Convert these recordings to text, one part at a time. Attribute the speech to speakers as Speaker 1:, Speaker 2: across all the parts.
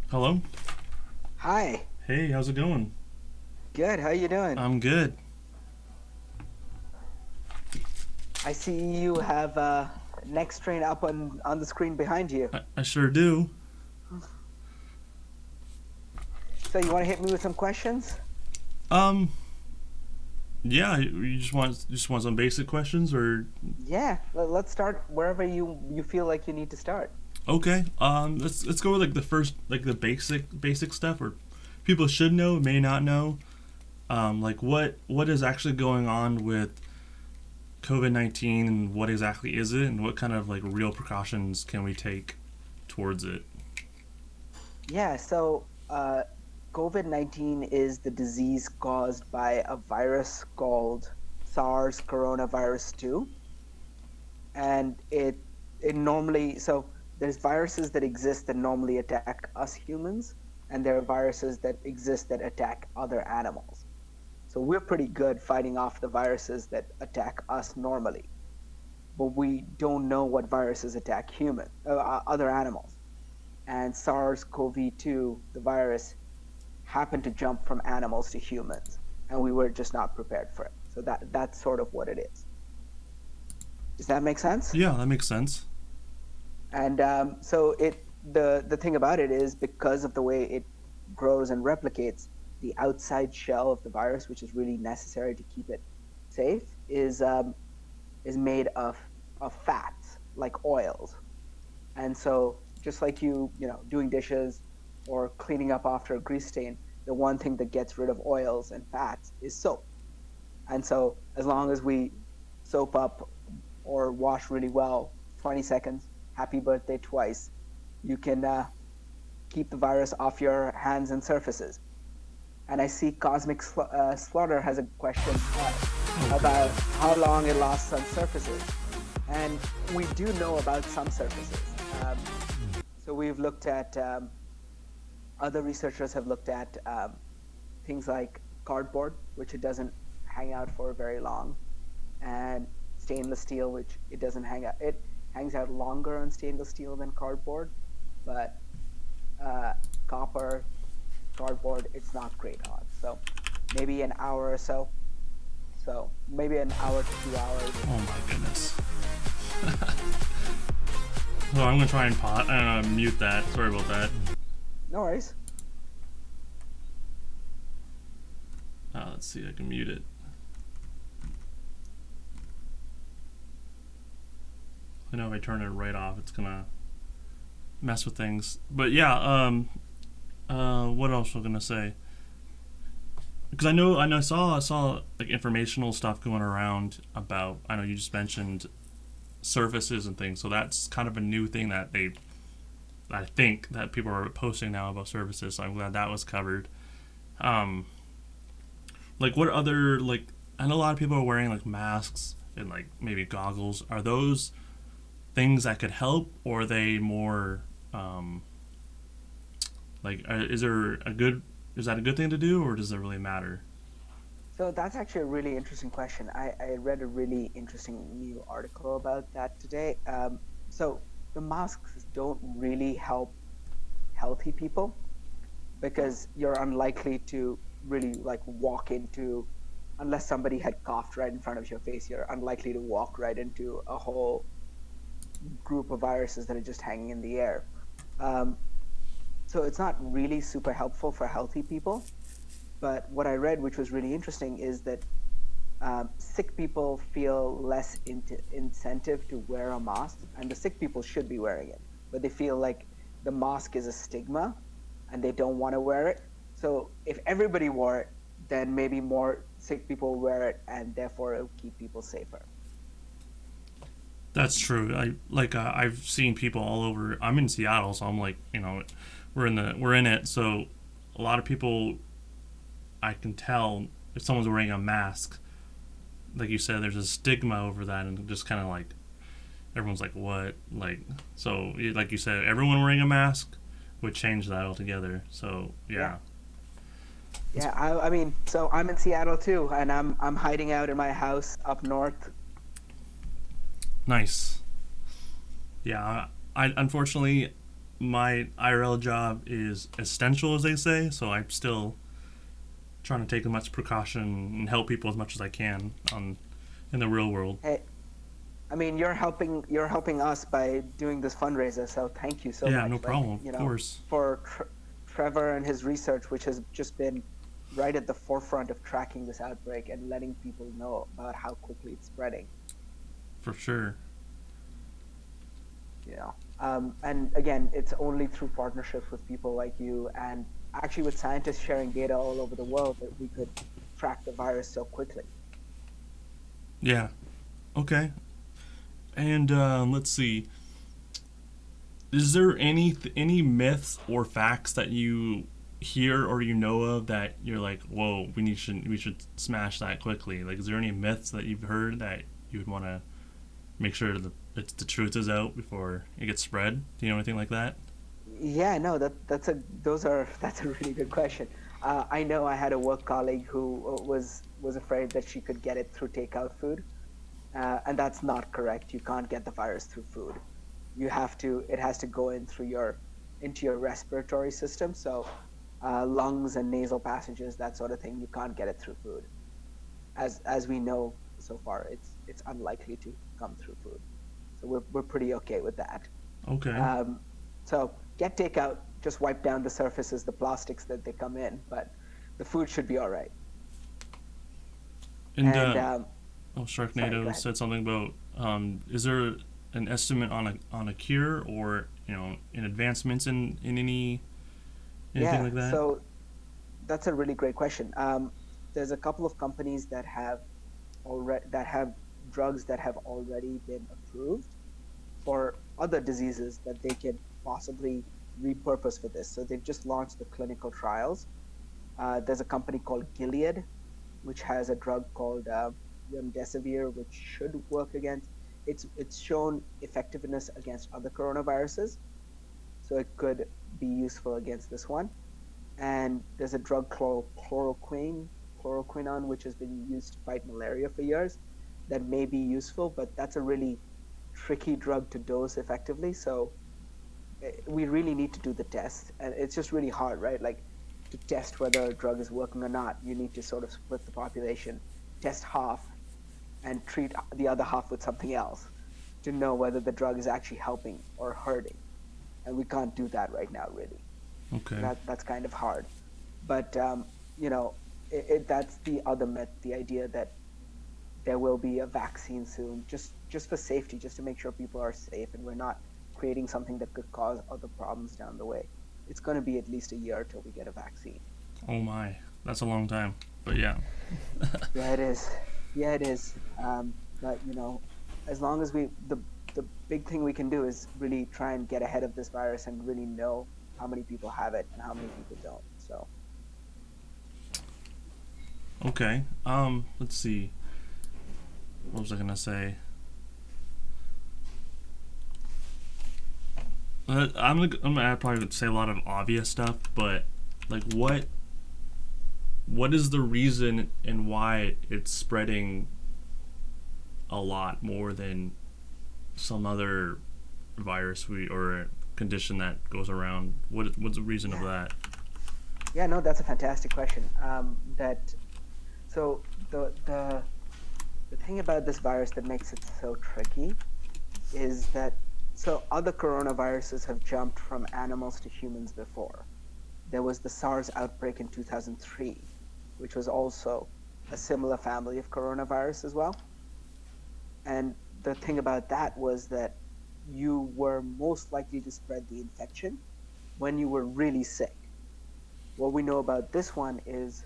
Speaker 1: Hello?
Speaker 2: Hi.
Speaker 1: Hey, how's it going?
Speaker 2: Good. How you doing?
Speaker 1: I'm good.
Speaker 2: I see you have next train up on the screen behind you.
Speaker 1: I sure do.
Speaker 2: So you want to hit me with some questions?
Speaker 1: Um, yeah, you just want some basic questions or
Speaker 2: Yeah. Let's start wherever you feel like you need to start.
Speaker 1: okay. Let's go with like the first like the basic stuff or people should know, may not know. Like what is actually going on with COVID-19 and what exactly is it and what kind of like real precautions can we take towards it?
Speaker 2: Yeah. COVID-19 is the disease caused by a virus called SARS coronavirus 2, and it normally there's viruses that exist that normally attack us humans, and there are viruses that exist that attack other animals. So we're pretty good fighting off the viruses that attack us normally, but we don't know what viruses attack other animals. And SARS-CoV-2, the virus, happened to jump from animals to humans, and we were just not prepared for it. So that's sort of what it is. Does that make sense?
Speaker 1: Yeah, that makes sense.
Speaker 2: And so the thing about it is, because of the way it grows and replicates, the outside shell of the virus, which is really necessary to keep it safe, is made of fats like oils. And so just like doing dishes or cleaning up after a grease stain, the one thing that gets rid of oils and fats is soap. And so as long as we soap up or wash really well, 20 seconds, happy birthday twice, you can keep the virus off your hands and surfaces. And I see Slaughter has a question about how long it lasts on surfaces. And we do know about some surfaces. Um, so we've looked at, other researchers have looked at things like cardboard, which it doesn't hang out for very long, and stainless steel, which it doesn't hang out. It hangs out longer on stainless steel than cardboard, but uh, copper, cardboard, it's not great on. So maybe an hour or so. So maybe an hour to 2 hours.
Speaker 1: Oh my goodness. So I'm gonna try and mute that. Sorry about that.
Speaker 2: No worries.
Speaker 1: Let's see, I can mute it. I know if I turn it right off, it's gonna mess with things. But yeah, what else was I gonna say? Because I saw like informational stuff going around about. I know you just mentioned surfaces and things, so that's kind of a new thing that I think that people are posting now about services. So I'm glad that was covered. Um, like what other like I know a lot of people are wearing like masks and like maybe goggles. Are those things that could help, or are they more like is that a good thing to do, or does it really matter?
Speaker 2: So that's actually a really interesting question. I read a really interesting new article about that today. So the masks don't really help healthy people, because you're unlikely to really like walk into, unless somebody had coughed right in front of your face, you're unlikely to walk right into a whole group of viruses that are just hanging in the air. Um, so it's not really super helpful for healthy people. But what I read, which was really interesting, is that sick people feel less incentive to wear a mask, and the sick people should be wearing it, but they feel like the mask is a stigma and they don't want to wear it. So if everybody wore it, then maybe more sick people wear it, and therefore it'll keep people safer.
Speaker 1: That's true. I've seen people all over. I'm in Seattle, so I'm like we're in it. So a lot of people I can tell if someone's wearing a mask. Like you said, there's a stigma over that, and just kind of like everyone's like, what? Like, so like you said, everyone wearing a mask would change that altogether. So
Speaker 2: Yeah.
Speaker 1: yeah, it's
Speaker 2: Yeah, I mean, so I'm in Seattle too, and I'm hiding out in my house up north.
Speaker 1: nice. Yeah, I unfortunately my IRL job is essential, as they say, so I'm still trying to take as much precaution and help people as much as I can in the real world.
Speaker 2: Hey, I mean, you're helping us by doing this fundraiser, so thank you so
Speaker 1: Yeah,
Speaker 2: much.
Speaker 1: no
Speaker 2: Like,
Speaker 1: problem. Of course.
Speaker 2: for Trevor and his research, which has just been right at the forefront of tracking this outbreak and letting people know about how quickly it's spreading.
Speaker 1: For sure.
Speaker 2: And again, it's only through partnerships with people like you and actually with scientists sharing data all over the world that we could track the virus so quickly.
Speaker 1: Yeah. Okay. And let's see. Is there any myths or facts that you hear or you know of that you're like, whoa, we should smash that quickly? Like, is there any myths that you've heard that you would want to make sure that the truth is out before it gets spread? Do you know anything like that?
Speaker 2: Yeah, no, that's a really good question. I know I had a work colleague who was afraid that she could get it through takeout food, and that's not correct. You can't get the virus through food. It has to go in through your into your respiratory system. So lungs and nasal passages, that sort of thing. You can't get it through food. As we know so far, it's unlikely to come through food. So we're pretty okay with that.
Speaker 1: Okay.
Speaker 2: Um, so get takeout, just wipe down the surfaces, the plastics that they come in, but the food should be all right.
Speaker 1: And
Speaker 2: And sorry, go
Speaker 1: Sharknado
Speaker 2: ahead.
Speaker 1: said something about is there an estimate on a cure or in advancements in anything
Speaker 2: Yeah,
Speaker 1: like that?
Speaker 2: so that's a really great question. There's a couple of companies that have drugs that have already been approved for other diseases that they could possibly repurpose for this. So they've just launched the clinical trials. There's a company called Gilead, which has a drug called remdesivir, which should work against. It's shown effectiveness against other coronaviruses, so it could be useful against this one. And there's a drug called chloroquine, which has been used to fight malaria for years, that may be useful, but that's a really tricky drug to dose effectively. So we really need to do the test, and it's just really hard, right? Like to test whether a drug is working or not, you need to sort of split the population, test half, and treat the other half with something else to know whether the drug is actually helping or hurting. And we can't do that right now, really. So
Speaker 1: Okay.
Speaker 2: that's kind of hard. But that's the other myth, the idea that there will be a vaccine soon, just for safety, just to make sure people are safe and we're not creating something that could cause other problems down the way. It's going to be at least a year till we get a vaccine.
Speaker 1: Oh my, that's a long time. But yeah.
Speaker 2: Yeah, it is. Yeah, it is. But as long as the big thing we can do is really try and get ahead of this virus and really know how many people have it and how many people don't. So
Speaker 1: Okay. Let's see. What was I gonna say? I'm gonna probably say a lot of obvious stuff, but like what is the reason and why it's spreading a lot more than some other virus or condition that goes around? What's the reason of
Speaker 2: yeah,
Speaker 1: that?
Speaker 2: yeah, no, that's a fantastic question. That so the thing about this virus that makes it so tricky is that so other coronaviruses have jumped from animals to humans before. There was the SARS outbreak in 2003, which was also a similar family of coronavirus as well. And the thing about that was that you were most likely to spread the infection when you were really sick. What we know about this one is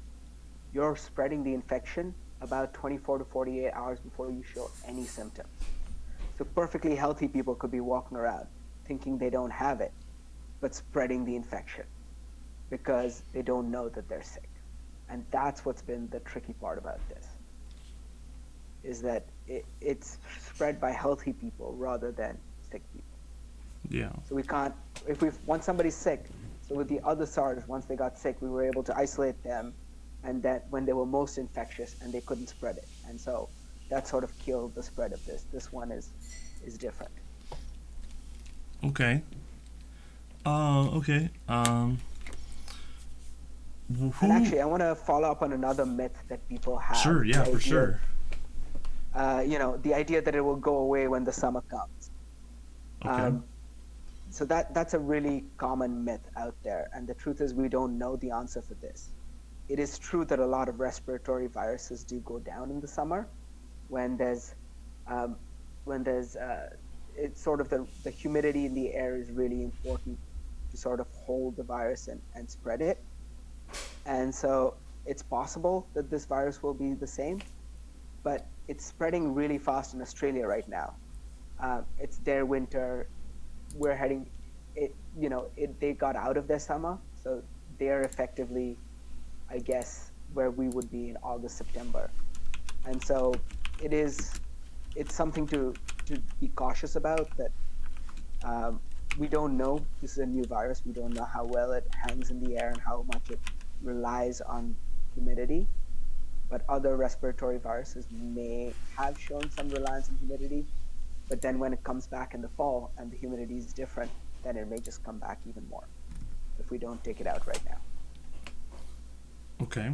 Speaker 2: you're spreading the infection about 24 to 48 hours before you show any symptoms. So perfectly healthy people could be walking around thinking they don't have it, but spreading the infection because they don't know that they're sick. And that's what's been the tricky part about this, is that it's spread by healthy people rather than sick people.
Speaker 1: Yeah.
Speaker 2: So we can't, if we once somebody's sick, so with the other SARS, once they got sick, we were able to isolate them, and that when they were most infectious and they couldn't spread it. And so that sort of killed the spread of this. This one is different.
Speaker 1: Okay. Okay.
Speaker 2: And
Speaker 1: Who?
Speaker 2: actually, I want to follow up on another myth that people have,
Speaker 1: Sure.
Speaker 2: the
Speaker 1: Yeah, for
Speaker 2: idea,
Speaker 1: sure.
Speaker 2: the idea that it will go away when the summer comes.
Speaker 1: Okay.
Speaker 2: Um, so that's a really common myth out there, and the truth is we don't know the answer for this. It is true that a lot of respiratory viruses do go down in the summer when there's um, it's sort of the humidity in the air is really important to sort of hold the virus and spread it. And so it's possible that this virus will be the same, but it's spreading really fast in Australia right now. It's their winter. We're heading it. They got out of their summer, so they're effectively, I guess, where we would be in August, September. And so it is. It's something to be cautious about. That we don't know. This is a new virus. We don't know how well it hangs in the air and how much it relies on humidity. But other respiratory viruses may have shown some reliance on humidity. But then when it comes back in the fall and the humidity is different, then it may just come back even more if we don't take it out right now.
Speaker 1: Okay.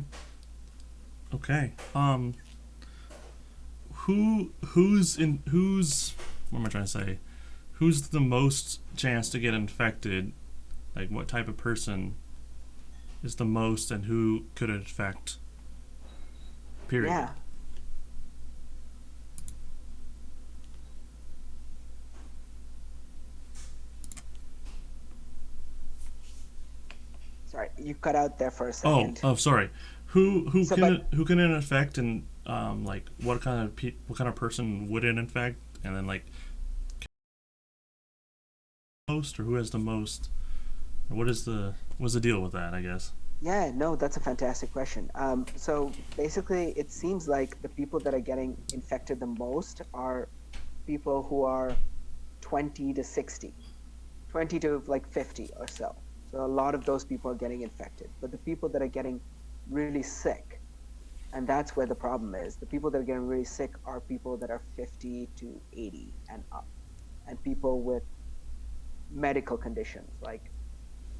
Speaker 1: Okay. Who's what am I trying to say? Who's the most chance to get infected? Like what type of person is the most, and who could it affect? Period.
Speaker 2: Yeah. Sorry, you cut out there for a
Speaker 1: Oh,
Speaker 2: second.
Speaker 1: oh, sorry.
Speaker 2: So, but
Speaker 1: Who can it affect, and like what kind of person would it infect, and then like most, or who has the most, or what's the deal with that? I guess.
Speaker 2: yeah, no, that's a fantastic question. So basically, it seems like the people that are getting infected the most are people who are 20 to 60, 20 to like 50 or so. So a lot of those people are getting infected. But the people that are getting really sick, and that's where the problem is, the people that are getting really sick are people that are 50 to 80 and up, and people with medical conditions like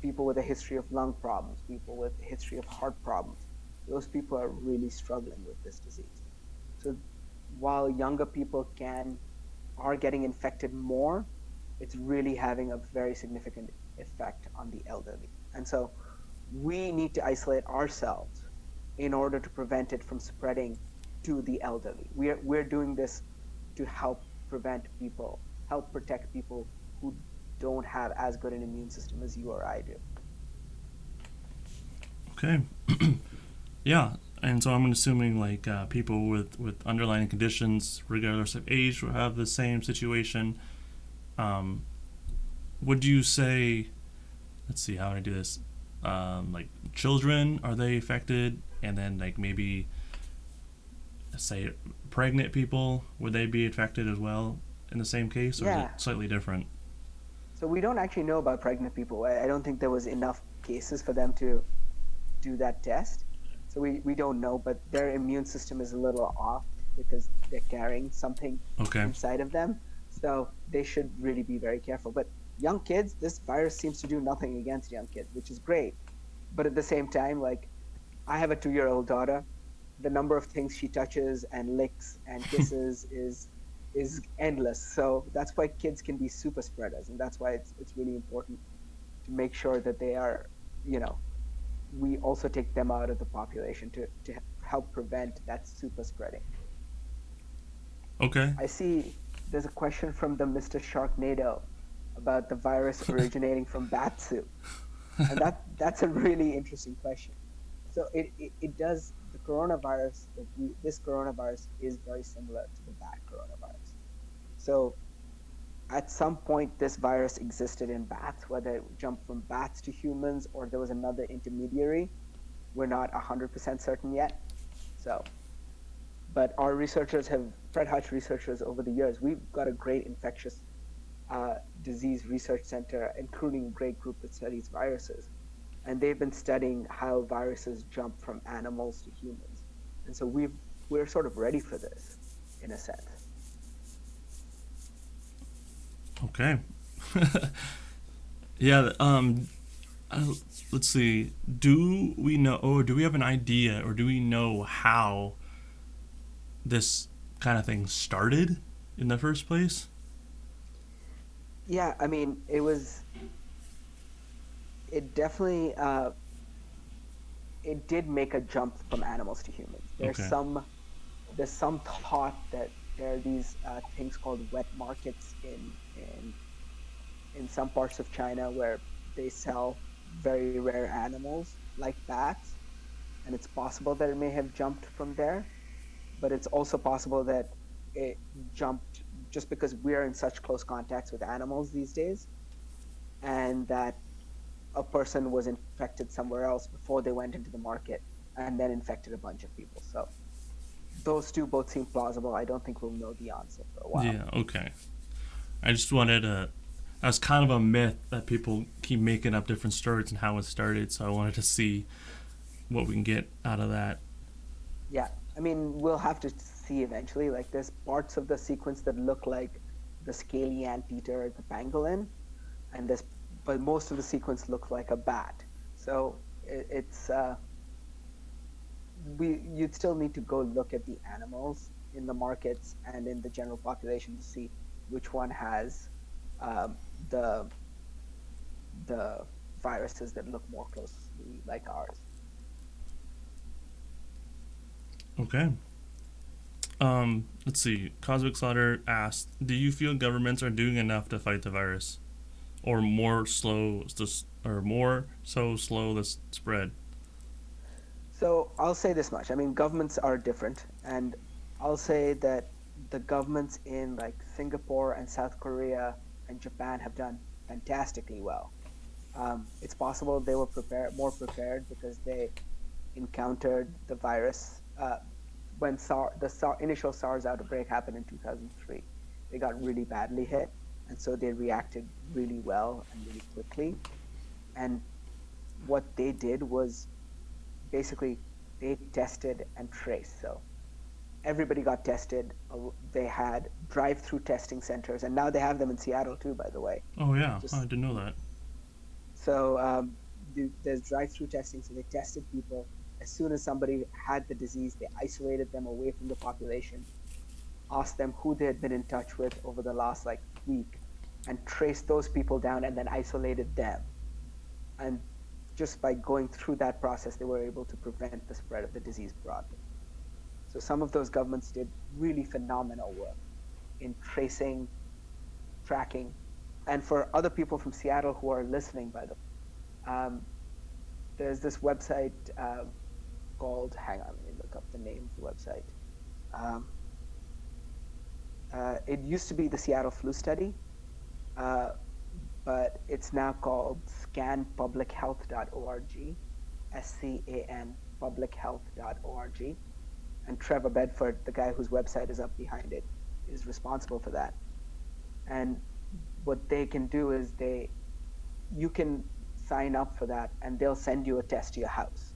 Speaker 2: people with a history of lung problems, people with a history of heart problems. Those people are really struggling with this disease. So while younger people are getting infected more, it's really having a very significant effect on the elderly. And so we need to isolate ourselves in order to prevent it from spreading to the elderly. We're doing this to help protect people who don't have as good an immune system as you or I do.
Speaker 1: Okay. Yeah, and so I'm assuming like people with underlying conditions, regardless of age, will have the same situation. Um, would you say? Let's see how would I do this. Like children, are they affected? And then like maybe say pregnant people, would they be affected as well in the same case, or is it
Speaker 2: Yeah.
Speaker 1: slightly different?
Speaker 2: So we don't actually know about pregnant people. I don't think there was enough cases for them to do that test. So we don't know, but their immune system is a little off because they're carrying something
Speaker 1: Okay.
Speaker 2: inside of them. So they should really be very careful. But young kids, this virus seems to do nothing against young kids, which is great. But at the same time, like I have a 2-year-old daughter. The number of things she touches and licks and kisses is endless. So that's why kids can be super spreaders, and that's why it's really important to make sure that they are, you know, we also take them out of the population to help prevent that super spreading.
Speaker 1: Okay.
Speaker 2: I see there's a question from the Mr. Sharknado about the virus originating from bat soup. And that's a really interesting question. So it does the coronavirus that we this coronavirus is very similar to the bat coronavirus. So at some point this virus existed in bats, whether it jumped from bats to humans or there was another intermediary. We're not 100% certain yet. So, but our researchers have, Fred Hutch researchers over the years, we've got a great infectious disease research center, including a great group that studies viruses. And they've been studying how viruses jump from animals to humans. And so we're sort of ready for this in a sense.
Speaker 1: Okay. Yeah. Uh, let's see. Do we know, or do we have an idea, or do we know how this kind of thing started in the first place?
Speaker 2: Yeah, I mean, it definitely it did make a jump from animals to humans.
Speaker 1: Okay.
Speaker 2: There's some thought that there are these things called wet markets in some parts of China where they sell very rare animals like bats, and it's possible that it may have jumped from there, but it's also possible that it jumped just because we're in such close contacts with animals these days, and that a person was infected somewhere else before they went into the market and then infected a bunch of people. So those two both seem plausible. I don't think we'll know the answer for a while.
Speaker 1: Yeah. Okay. I just wanted to. That's kind of a myth that people keep making up different stories and how it started. So I wanted to see what we can get out of that.
Speaker 2: Yeah, I mean, we'll have to see eventually. Like, there's parts of the sequence that look like the scaly anteater, the pangolin, and there's but most of the sequence looks like a bat. So it's we you'd still need to go look at the animals in the markets and in the general population to see which one has um, the the viruses that look more closely like ours.
Speaker 1: Okay. Let's see. Cosmic Slaughter asked, "Do you feel governments are doing enough to fight the virus, or more so slow the spread?"
Speaker 2: So I'll say this much. I mean, governments are different, and I'll say that the governments in like Singapore and South Korea and Japan have done fantastically well. It's possible they were more prepared because they encountered the virus when initial SARS outbreak happened in 2003. They got really badly hit, and so they reacted really well and really quickly. And what they did was basically they tested and traced. So everybody got tested. They had drive-through testing centers, and now they have them in Seattle too, by the way.
Speaker 1: Oh yeah, oh, I
Speaker 2: Just
Speaker 1: didn't know that.
Speaker 2: so there's drive-through testing. So they tested people as soon as somebody had the disease. They isolated them away from the population, asked them who they had been in touch with over the last like week, and traced those people down, and then isolated them. And just by going through that process, they were able to prevent the spread of the disease broadly. So some of those governments did really phenomenal work in tracing, tracking. And for other people from Seattle who are listening, by the way, there's this website called, hang on, let me look up the name of the website. Um, it used to be the Seattle Flu Study, uh, but it's now called scanpublichealth.org, SCAN publichealth.org. And Trevor Bedford, the guy whose website is up behind it, is responsible for that. And what they can do is you can sign up for that, and they'll send you a test to your house.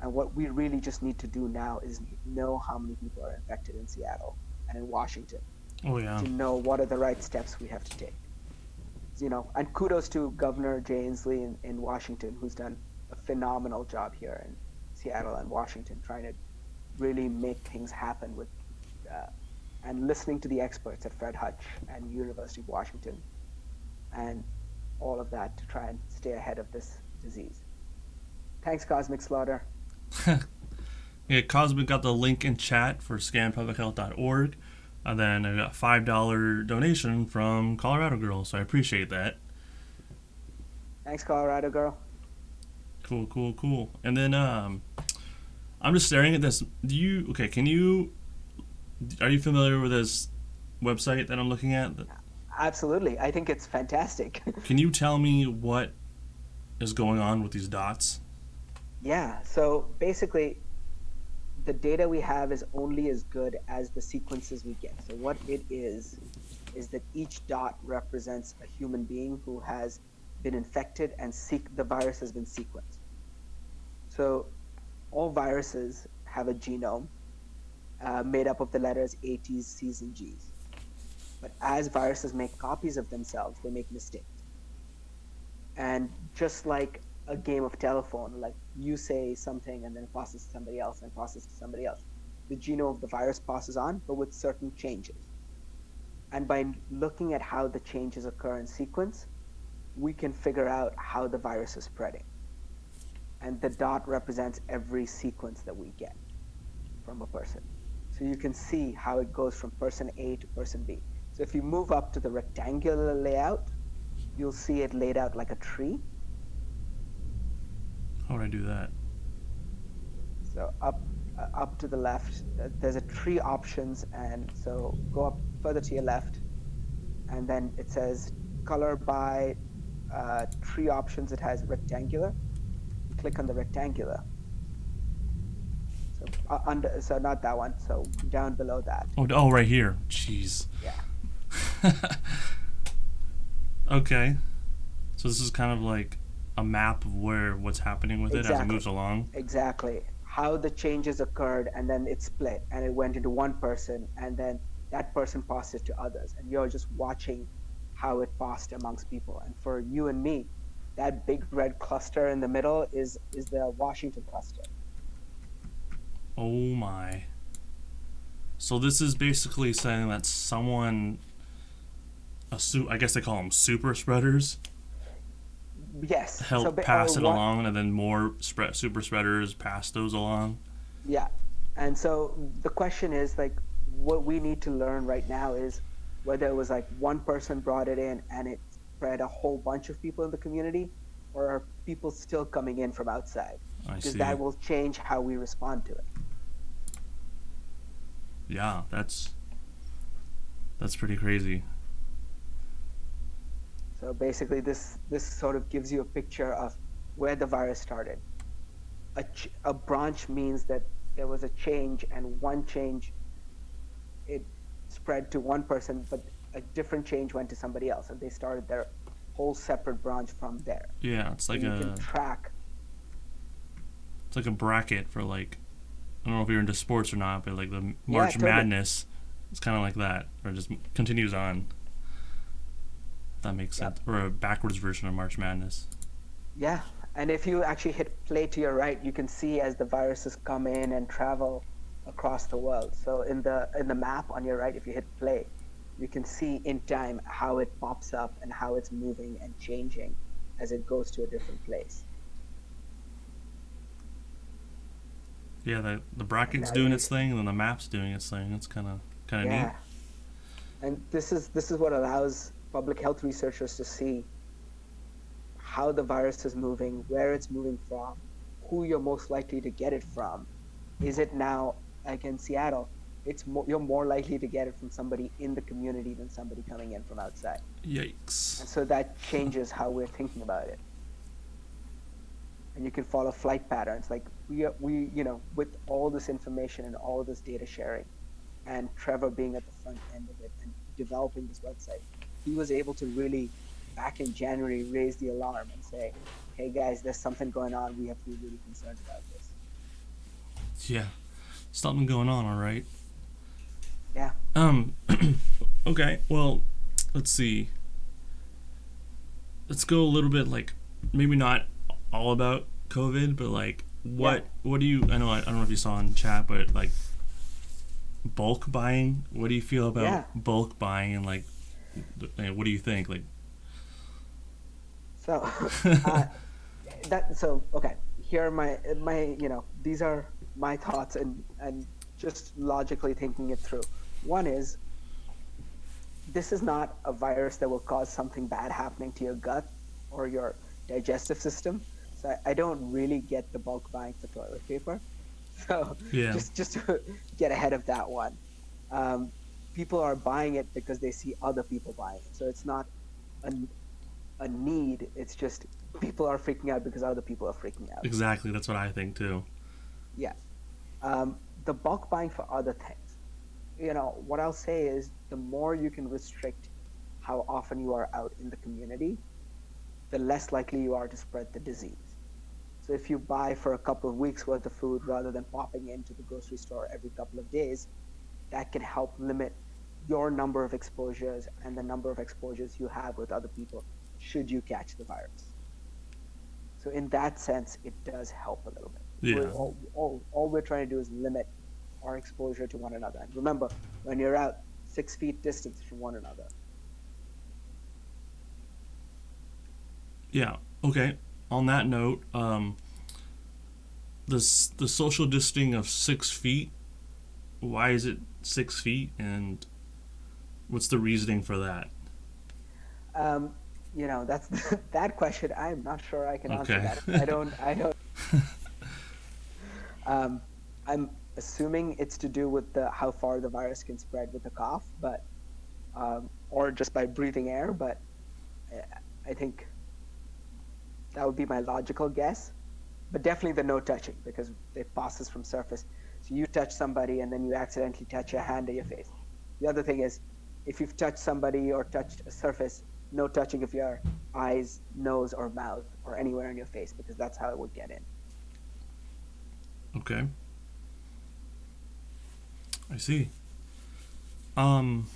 Speaker 2: And what we really just need to do now is know how many people are infected in Seattle and in Washington
Speaker 1: Oh yeah.
Speaker 2: to know what are the right steps we have to take. And kudos to Governor Jay Inslee in Washington, who's done a phenomenal job here in Seattle and Washington, trying to really make things happen with uh, and listening to the experts at Fred Hutch and University of Washington and all of that to try and stay ahead of this disease. Thanks, Cosmic Slaughter.
Speaker 1: Yeah, Cosmic got the link in chat for scanpublichealth.org. And then I got a $5 donation from Colorado Girl, so I appreciate that.
Speaker 2: Thanks, Colorado Girl.
Speaker 1: Cool, cool, cool. And then I'm just staring at this. Are you familiar with this website that I'm looking at?
Speaker 2: Absolutely. I think it's fantastic.
Speaker 1: Can you tell me what is going on with these dots?
Speaker 2: Yeah. So basically, the data we have is only as good as the sequences we get. So what it is that each dot represents a human being who has been infected and the virus has been sequenced. So all viruses have a genome made up of the letters A, T's, C's, and G's. But as viruses make copies of themselves, they make mistakes. And just like a game of telephone, like you say something and then it passes to somebody else and passes to somebody else, the genome of the virus passes on, but with certain changes. And by looking at how the changes occur in sequence, we can figure out how the virus is spreading. And the dot represents every sequence that we get from a person. So you can see how it goes from person A to person B. So if you move up to the rectangular layout, you'll see it laid out like a tree.
Speaker 1: How would I do that?
Speaker 2: So up to the left, there's a tree options, and so go up further to your left, and then it says color by tree options. It has rectangular. You click on the rectangular. So so not that one. So down below that.
Speaker 1: Oh, right here. Jeez.
Speaker 2: Yeah.
Speaker 1: Okay. So this is kind of like a map of what's happening with it as it moves along.
Speaker 2: Exactly. How the changes occurred, and then it split, and it went into one person, and then that person passed it to others, and you're just watching how it passed amongst people. And for you and me, that big red cluster in the middle is the Washington cluster.
Speaker 1: Oh my. So this is basically saying that someone, I guess they call them super spreaders,
Speaker 2: Yes.
Speaker 1: help pass it along, and then more super spreaders pass those along.
Speaker 2: Yeah. And so the question is, like, what we need to learn right now is whether it was like one person brought it in and it spread a whole bunch of people in the community, or are people still coming in from outside? Because that will change how we respond to it.
Speaker 1: Yeah, that's pretty crazy.
Speaker 2: So basically, this sort of gives you a picture of where the virus started. A branch means that there was a change, and one change, it spread to one person, but a different change went to somebody else, and they started their whole separate branch from there.
Speaker 1: Yeah, it's like
Speaker 2: you can track.
Speaker 1: It's like a bracket for, like, I don't know if you're into sports or not, but like the March Madness, it's kind of like that, or just continues on. That makes sense. Or a backwards version of March Madness.
Speaker 2: Yeah, and if you actually hit play to your right, you can see as the viruses come in and travel across the world. So in the map on your right, if you hit play, you can see in time how it pops up and how it's moving and changing as it goes to a different place.
Speaker 1: Yeah, the bracket's doing its thing, and then the map's doing its thing. It's kind of neat.
Speaker 2: And this is what allows public health researchers to see how the virus is moving, where it's moving from, who you're most likely to get it from. Is it now, like in Seattle, you're more likely to get it from somebody in the community than somebody coming in from outside.
Speaker 1: Yikes.
Speaker 2: And so that changes how we're thinking about it. And you can follow flight patterns. Like we with all this information and all this data sharing, and Trevor being at the front end of it and developing this website, he was able to really, back in January, raise the alarm and say, hey guys, there's something going on. We have to be really concerned about this.
Speaker 1: Yeah. Something going on, all right.
Speaker 2: Yeah.
Speaker 1: Okay, well, let's see. Let's go a little bit, like, maybe not all about COVID, but like what do you, I don't know if you saw in chat, but like bulk buying, what do you feel about bulk buying, and like what do you think, like?
Speaker 2: So okay, here are my these are my thoughts and just logically thinking it through. One is, this is not a virus that will cause something bad happening to your gut or your digestive system. So I don't really get the bulk buying for toilet paper. So just to get ahead of that one. People are buying it because they see other people buying it. So it's not a need. It's just people are freaking out because other people are freaking out.
Speaker 1: Exactly. That's what I think too.
Speaker 2: Yeah. The bulk buying for other things. What I'll say is, the more you can restrict how often you are out in the community, the less likely you are to spread the disease. So if you buy for a couple of weeks worth of food rather than popping into the grocery store every couple of days, that can help limit your number of exposures and the number of exposures you have with other people should you catch the virus. So in that sense, it does help a little bit.
Speaker 1: Yeah.
Speaker 2: All we're trying to do is limit our exposure to one another. And remember, when you're out 6 feet distance from one another.
Speaker 1: Yeah. Okay. On that note, the social distancing of 6 feet. Why is it 6 feet, and what's the reasoning for that?
Speaker 2: Um, that's that question. I'm not sure I can answer
Speaker 1: Okay.
Speaker 2: that. I don't. Um, I'm assuming it's to do with the how far the virus can spread with a cough, but or just by breathing air. But uh, I think that would be my logical guess. But definitely the no touching because it passes from surface. So you touch somebody and then you accidentally touch your hand or your face. The other thing is, if you've touched somebody or touched a surface, no touching of your eyes, nose, or mouth or anywhere in your face because that's how it would get in.
Speaker 1: Okay. I see. Um,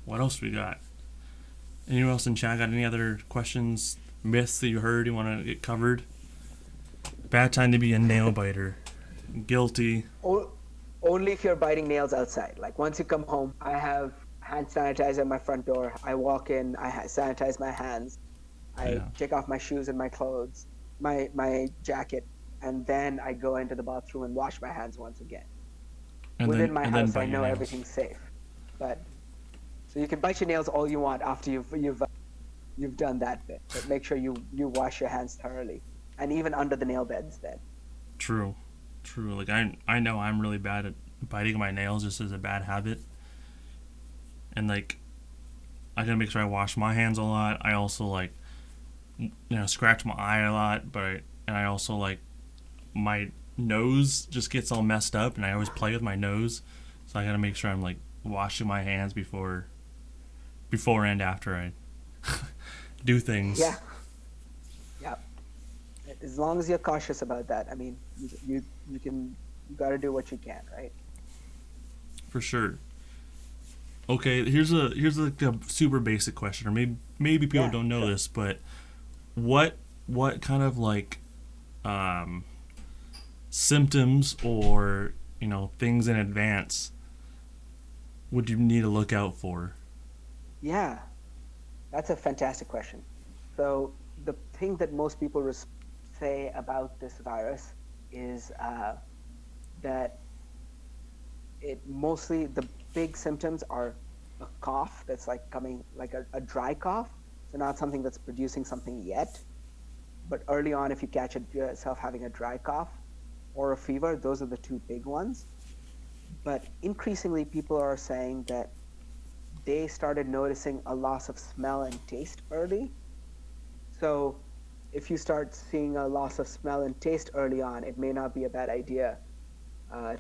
Speaker 1: what else we got? Anyone else in chat got any other questions, myths that you heard you want to get covered? Bad time to be a nail biter. Guilty.
Speaker 2: Only if you're biting nails outside. Like once you come home, I have hand sanitizer at my front door. I walk in, I sanitize my hands. I
Speaker 1: Yeah.
Speaker 2: take off my shoes and my clothes, my jacket, and then I go into the bathroom and wash my hands once again. Within my
Speaker 1: And then
Speaker 2: house, I
Speaker 1: bite your
Speaker 2: know
Speaker 1: nails.
Speaker 2: everything's safe. But so you can bite your nails all you want after you've done that bit, but make sure you wash your hands thoroughly, and even under the nail beds. Then
Speaker 1: True. True. Like I know I'm really bad at biting my nails just as a bad habit. And like I gotta make sure I wash my hands a lot. I also like scratch my eye a lot, and I also like my nose just gets all messed up, and I always play with my nose, so I gotta make sure I'm like washing my hands before and after I do things.
Speaker 2: yeah, yeah. As long as you're cautious about that, I mean, you got to do what you can, right?
Speaker 1: For sure. Okay, here's like a super basic question, or maybe people
Speaker 2: Yeah,
Speaker 1: don't know
Speaker 2: sure.
Speaker 1: this, but what kind of like um, symptoms or things in advance would you need to look out for?
Speaker 2: Yeah, that's a fantastic question. So the thing that most people say about this virus is that it mostly the big symptoms are a cough that's like coming like a dry cough, so not something that's producing something yet, but early on if you catch yourself having a dry cough or a fever, those are the two big ones. But increasingly people are saying that they started noticing a loss of smell and taste early. So if you start seeing a loss of smell and taste early on, it may not be a bad idea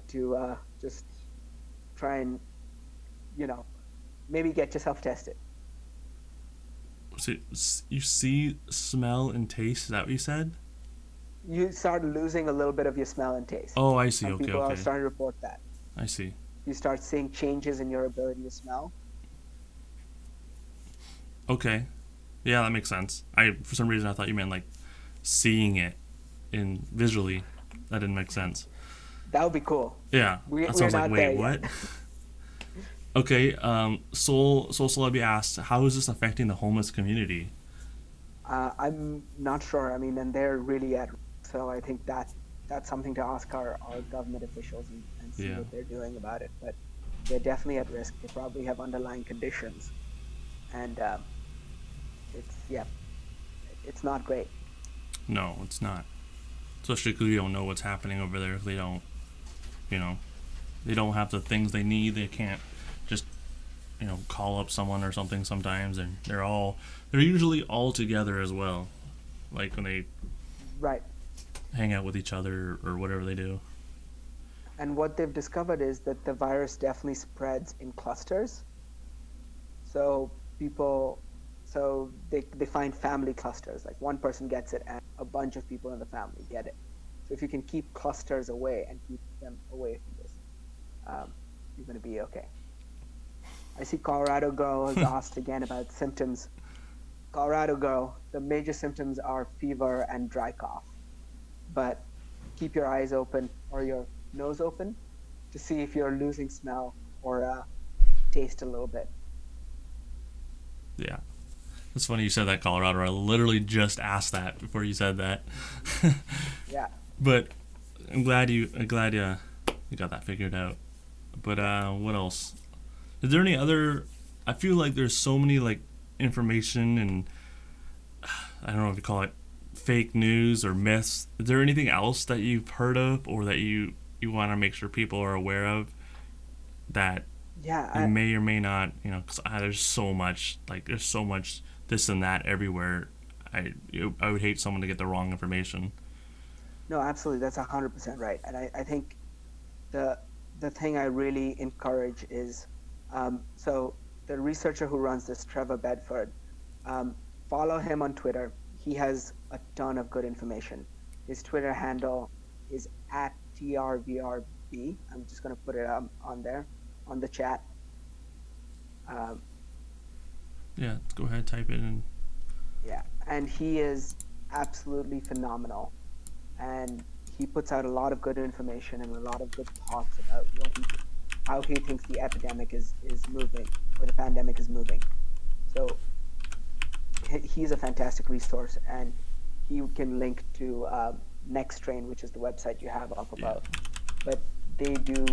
Speaker 2: to just try and you know maybe get yourself tested.
Speaker 1: So you see, smell, and taste. Is that what you said?
Speaker 2: You start losing a little bit of your smell and taste.
Speaker 1: Oh, I see.
Speaker 2: Some
Speaker 1: Okay,
Speaker 2: people are
Speaker 1: okay.
Speaker 2: starting to report that.
Speaker 1: I see.
Speaker 2: You start seeing changes in your ability to smell.
Speaker 1: Okay. Yeah, that makes sense. I for some reason I thought you meant like seeing it in visually. That didn't make sense.
Speaker 2: That would be cool.
Speaker 1: Yeah, that
Speaker 2: We're
Speaker 1: sounds like
Speaker 2: not
Speaker 1: wait,
Speaker 2: there yet.
Speaker 1: what? Okay. Soul Celebi asked, how is this affecting the homeless community?
Speaker 2: I'm not sure. I mean, and they're really at risk. So I think that's something to ask our government officials and see
Speaker 1: Yeah.
Speaker 2: what they're doing about it. But they're definitely at risk. They probably have underlying conditions, and it's yeah, it's not great.
Speaker 1: No, it's not. Especially because we don't know what's happening over there. If you know, they don't have the things they need. They can't just call up someone or something sometimes, and they're usually all together as well, like when they
Speaker 2: Right.
Speaker 1: hang out with each other or whatever they do.
Speaker 2: And what they've discovered is that the virus definitely spreads in clusters. So people, so they find family clusters. Like one person gets it, and a bunch of people in the family get it. So if you can keep clusters away and keep them away from this, um, you're going to be okay. I see Colorado Girl has asked again about symptoms. Colorado girl, the major symptoms are fever and dry cough. But keep your eyes open or your nose open to see if you're losing smell or taste a little bit.
Speaker 1: Yeah. It's funny you said that, Colorado. I literally just asked that before you said that.
Speaker 2: Yeah.
Speaker 1: But I'm glad you got that figured out. But what else? Is there any other? I feel like there's so many like information and I don't know if you call it fake news or myths. Is there anything else that you've heard of or that you want to make sure people are aware of that
Speaker 2: Yeah.
Speaker 1: you may or may not? You know, because there's so much there's so much this and that everywhere. I would hate someone to get the wrong information.
Speaker 2: No, absolutely. That's 100% right. And I think the the thing I really encourage is so the researcher who runs this, Trevor Bedford, um, follow him on Twitter. He has a ton of good information. His Twitter handle is at TRVRB. I'm just going to put it on there on the chat. Um,
Speaker 1: Yeah, go ahead, type it in.
Speaker 2: yeah, and he is absolutely phenomenal. And he puts out a lot of good information and a lot of good thoughts about how he thinks the epidemic is moving or the pandemic is moving. So he's a fantastic resource, and he can link to Next Train, which is the website you have up
Speaker 1: Yeah.
Speaker 2: above. But they do,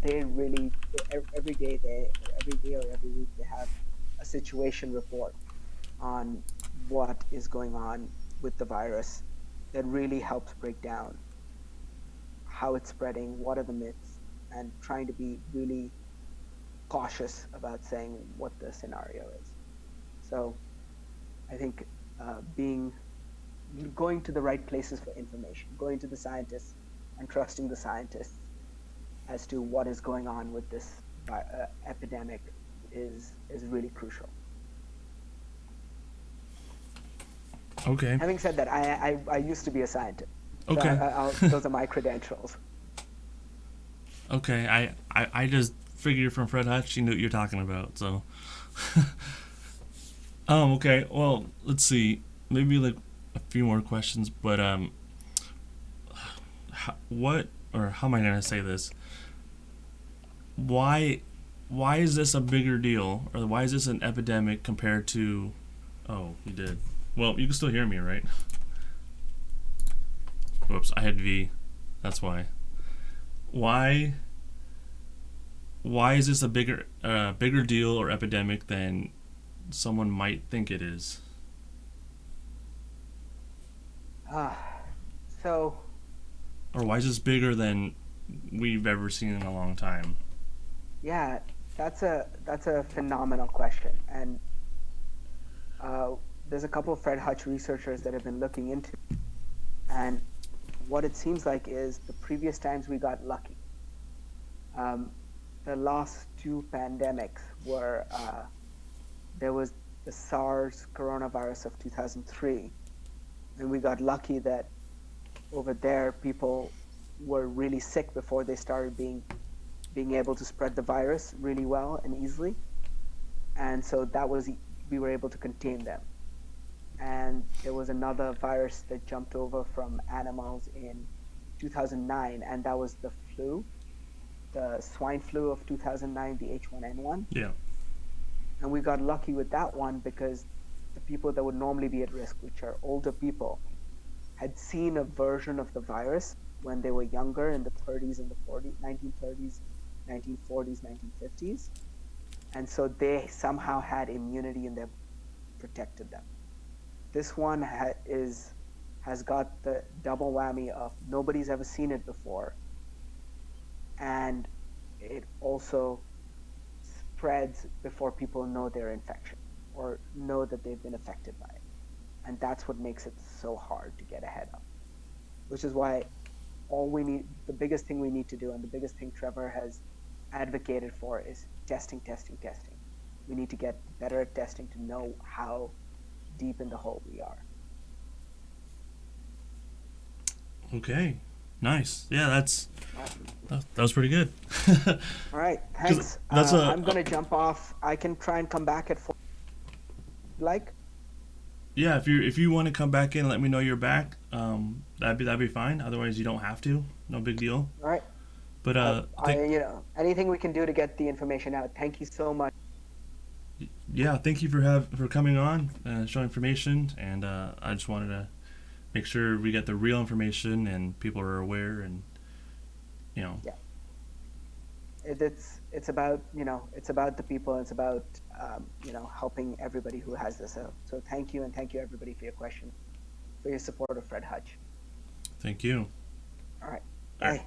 Speaker 2: they really every day or every week they have a situation report on what is going on with the virus that really helps break down how it's spreading, what are the myths, and trying to be really cautious about saying what the scenario is. So I think being going to the right places for information, going to the scientists and trusting the scientists as to what is going on with this epidemic is really crucial.
Speaker 1: Okay.
Speaker 2: Having said that, I used to be a scientist. So
Speaker 1: Okay.
Speaker 2: those are my credentials.
Speaker 1: Okay. I just figured from Fred Hutch you knew what you're talking about. So. Okay. Well, let's see. Maybe like a few more questions, but what or how am I gonna say this? Why why is this a bigger deal, or why is this an epidemic compared to? Oh, you did. Well, you can still hear me, right? Whoops, I had V. That's why. Why? Why is this a bigger deal or epidemic than someone might think it is?
Speaker 2: Uh, so
Speaker 1: Or why is this bigger than we've ever seen in a long time?
Speaker 2: yeah, that's a phenomenal question, and there's a couple of Fred Hutch researchers that have been looking into, and what it seems like is the previous times we got lucky. Um, the last two pandemics were there was the SARS coronavirus of 2003, and we got lucky that over there people were really sick before they started being able to spread the virus really well and easily, and so that was we were able to contain them. And there was another virus that jumped over from animals in 2009, and that was the flu, the swine flu of 2009, the H1N1.
Speaker 1: Yeah.
Speaker 2: And we got lucky with that one because the people that would normally be at risk, which are older people, had seen a version of the virus when they were younger in the 30s and the 40s, 1930s, 1940s, 1950s. And so they somehow had immunity and that protected them. This one has got the double whammy of nobody's ever seen it before, and it also spreads before people know their infection or know that they've been affected by it. And that's what makes it so hard to get ahead of, which is why the biggest thing we need to do, and the biggest thing Trevor has advocated for, is testing, testing, testing. We need to get better at testing to know how deep in the hole we are.
Speaker 1: Okay. Nice. Yeah, that was pretty good.
Speaker 2: All right, thanks.
Speaker 1: That's
Speaker 2: I'm going to jump off. I can try and come back at 4. like.
Speaker 1: Yeah, if you want to come back in, let me know you're back. That'd be fine. Otherwise, you don't have to. No big deal.
Speaker 2: All right.
Speaker 1: But I think
Speaker 2: Anything we can do to get the information out. Thank you so much.
Speaker 1: yeah, thank you for coming on and showing information. And I just wanted to make sure we get the real information and people are aware. And you know,
Speaker 2: Yeah, it's about it's about the people. It's about helping everybody who has this. So thank you, and thank you everybody for your questions, for your support of Fred Hutch.
Speaker 1: thank you.
Speaker 2: All right,
Speaker 1: All right.
Speaker 2: bye.